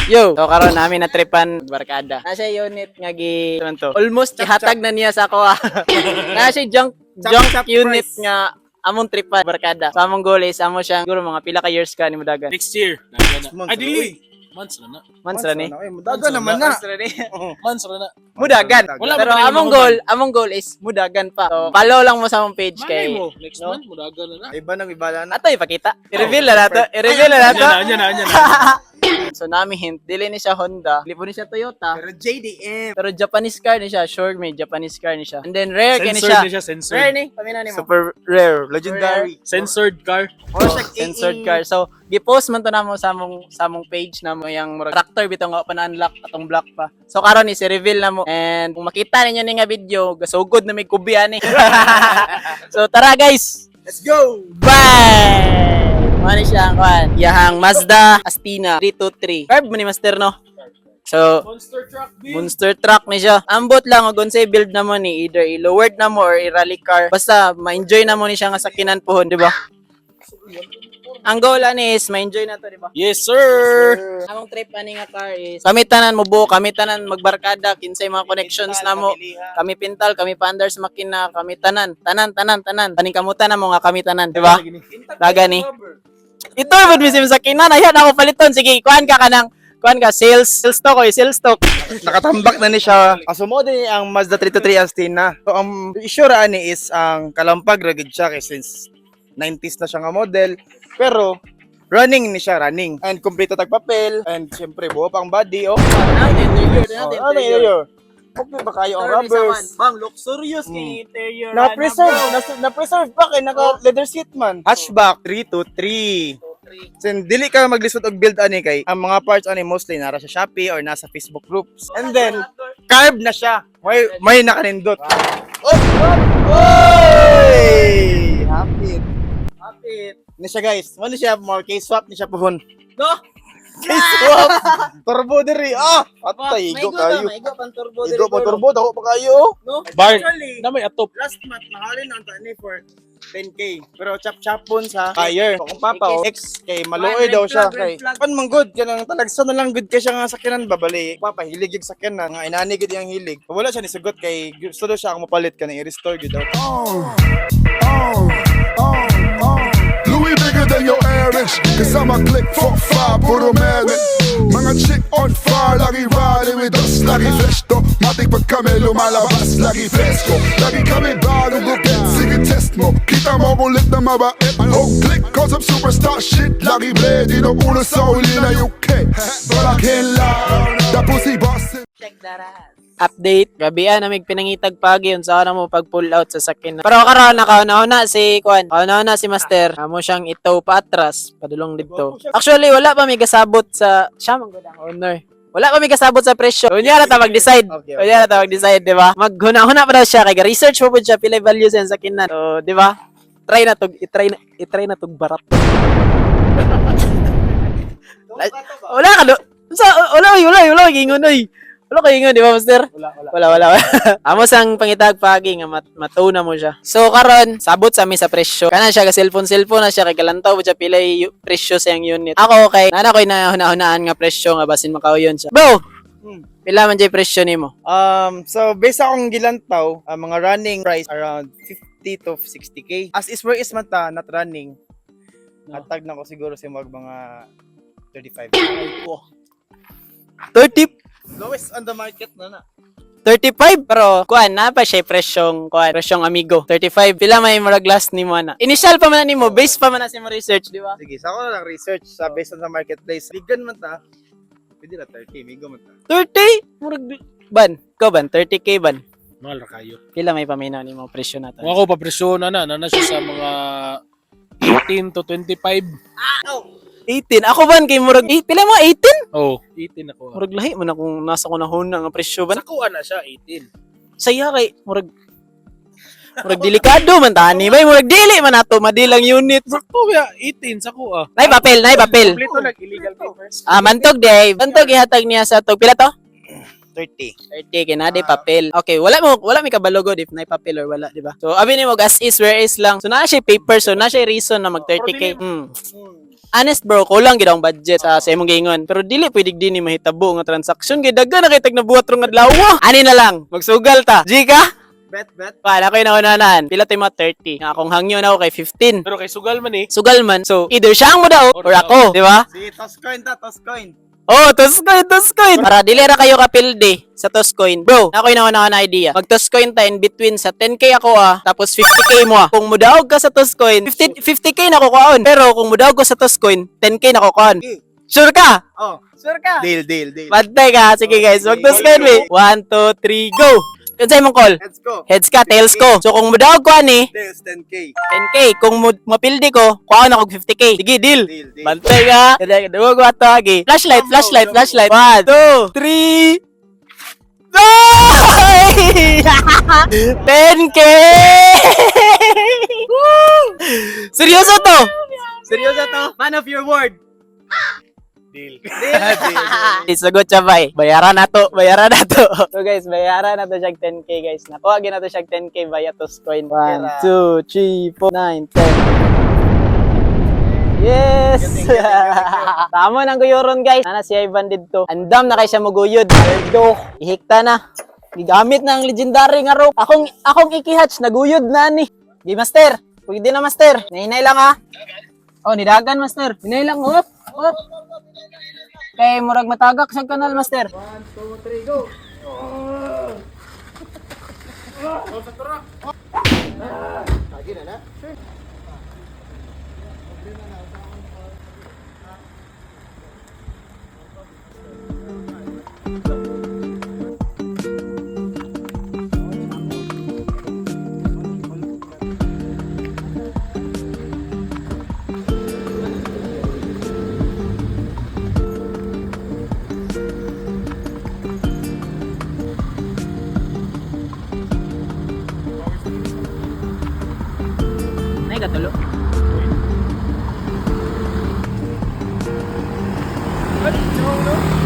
Yo, so karon namin na tripan barkada. Na siya unit nga gi ano to. Almost ihatag na niya sa ako. Na siya junk unit nga among tripan barkada. Sa among goal is amo siya siguro mga pila ka years ka ni Mudagan. Next year. Ay, dili. Months na na. Months ra ni. Mudagan naman na. Months na na. Mudagan. Wala Pero pa among goal is Mudagan pa. So, follow lang mo sa among page Malay kay mo. Next month, mudagan na na. Iba nang ibala na. ato ipakita. I-reveal na nato. I-reveal na nato. Anya na. So nami hint, dili ni siya Honda, dili po ni siya Toyota. Pero JDM. Pero Japanese car ni siya, sure may Japanese car ni siya. And then rare kay ni Censored siya. na siya, censored. Rare ni, pamina ni mo. Super rare. Legendary. Censored car. Censored car. So, gi-post man to namo sa among page namo yang murag tractor bitaw nga pa-unlock atong block pa. So karon ni si reveal namo and kung makita ninyo ni nga video, gasugod na may kubian ni. So tara guys. Let's go! Bye! Mani siya ang kuhan. Yahang Mazda Astina 323. Carb mo ni Master no? So, Monster truck, B. monster truck ni siya. Ambot lang og unsay build na mo ni either i-lowered na mo or i-rally car. Basta ma-enjoy na mo ni siya nga sakinan pohon, di ba? Ang goal ani is ma-enjoy na to, di ba? Yes, sir. Among trip ani nga car is kami tanan mo buo, kami tanan magbarkada, kinsay mga connections na mo. Kami pintal, kami paandar sa makina, kami tanan. Taning kamutan na mo nga kami tanan, di ba? Daga ni. Ito bud mi sa kinan, ayan ako paliton. Sige, kuan ka sales stock. Nakatambak na ni siya. Asumo din ang Mazda 323 Astina. So ang issue ra ani is ang kalampag ra gid siya kay since 90s na siya nga model. Pero running ni siya, running. And kompleto tag papel and syempre buo pang body oh. Ano interior? Okay ba kayo ang rubbers? Bang, luxurious kay interior. Na-preserve pa kay naka leather seat man. Hatchback 323. Sin dili ka maglisod og build ani kay ang mga parts ani mostly nara sa Shopee or nasa Facebook groups. And then carb na siya. May nakanindot. Oy! Happy. Ni siya guys. Ano siya more case swap ni siya pohon. No? Case swap. Turbo diri. Atay igo kayo. Maigo pang turbo. Igo pa turbo dako pa kayo. No? Bar. Na may atop. Last month nahalin ang tani for 10k. Pero chap-chapon sa tire. Kung papa o ex kay maluoy daw siya kay. Pan man good kanang talagsa na lang good kay siya nga sakyanan babali. Papa hilig yung sakyanan nga inani gid yang hilig. Wala siya ni sugot kay gusto daw siya ang mapalit kanang i-restore gid daw. Louis bigger than your average, cause I'm a click 4-5, puro merit. Mga chick on fire, lagi riding with us, lagi fresh to. Matik pag kami lumalabas, lagi fresco. Lagi kami bago bukit, sige test mo. Kita mo kulit na mabait, oh click, cause I'm superstar shit. Lagi ready, no ulo sa uli na UK. But I can't lie, that pussy bustin'. Check that out. Update, gabian na may pinangitag pagi yun sa mo pag pull out sa sakin. Pero karon nakauna si Kwan. Kauna si Master. Amo siyang ito pa atras, padulong dito. Actually wala pa may kasabot sa siya man gud ang owner. Wala pa may kasabot sa presyo. Unya na ta mag-decide. Unya na ta mag-decide, di ba? Maghuna-huna pa daw siya kay research mo pud siya pila values sa sakinan. So, di ba? Try na tog barat. Wala ka do. Wala gingon oy. Wala kayo nga, di ba, Master? Wala. Amos ang pangitag pagi nga matuna mo siya. So, karon sabot sa amin sa presyo. Kana siya, ka-cellphone na siya, kay kalantaw mo siya pilay presyo sa yung unit. Ako, kay nana ko'y hunaan nga presyo nga, basin makauyon siya. Bro! Pila man dyan presyo ni mo? So based akong gilantaw, mga running price around 50 to 60k. As is where is man ta, not running. Natag na ko siguro sa mga 35. 30? Lowest on the market na. 35? Pero, kuan na pa siya presyong amigo. 35. Pila may murag last ni mo na. Initial pa man ni mo, base pa man na si mo research, di ba? Sige, sa ako na lang research sa based on the marketplace. Bigan man ta. Pwede na 30, migo man ta. 30? Murag ban. Ikaw ban? 30k ban? Mahal ra kayo. Pila may paminaw ni mo presyo natin? Kung ako pa presyo na siya sa mga 18 to 25. 18. Ako ban kay murag pila mo 18? Oh, 18 ako. Murag lahi man akong nasa ko na huna nga presyo ban. Sakuan na siya 18. Saya kay murag delikado man tani bay murag dili man ato madilang unit. Sakto ba 18 sakuha. Nay papel. Kompleto nag illegal papers. Mantog ihatag niya sa tog pila to? 30. 30 kinadi papel. Okay, wala mi kabalogod if nay papel or wala, di ba? So abi nimo as is where is lang. So na siya paper, so na siya reason na mag 30k. Honest bro, kulang gid ang budget sa imong gingon. Pero dili pwede dinhi mahitabo nga transaction kay daghan na kay tag nabuhat rong adlaw. Ani na lang, magsugal ta. Jika? Bet. Para ko inaunanahan. Pila tayo mga 30. Nga akong hangyo na ako kay 15. Pero kay sugal man eh. Sugal man. So, either siya ang mo daw or ako. Di ba? Sige, toss coin. Oh, toss coin. Para dili ra kayo kapilde sa toss coin. Bro, ako inaunanahan na idea. Mag toss coin ta in between sa 10k ako tapos 50k mo Kung mudaog ka sa toss coin, 50k na ko kaon. Pero kung mudaog ko sa toss coin, 10k na ko kaon. Sure ka? Oh, Sure ka? deal. Bantay ka. Sige guys, mag toss coin me. 1, 2, 3, go! Kung sa'yo mong call? Let's go. Heads ka, tails ko. So kung mudaog ko ani, Tails 10k. 10k. Kung mapildi ko, kuhaan ako 50k. Sige, deal. Deal. Bantay ka. Duwag ko ato agi. Flashlight. 1, 2, 3. Ay! 10k! Seryoso to? Man of your word. Deal. Isagot siya ba Bayaran na to. So guys, bayaran na to siya 10k guys. Nakuha na to siya 10k via Toscoin. 1, 2, 3, 4, 9, 10. Yes! Tama ng guyuron guys. Nana si Ivan dito. Andam na kay siya maguyod. Ito. Ihikta na. Gigamit na ang legendary nga rope. Akong ikihatch. Naguyod na ni. Di master. Pwede na master. Nahinay lang ha. Oh, nidagan master. Hinay lang. Hop. Kay murag matagak sa kanal master. 1, 2, 3, go. Nay katulo. Ano?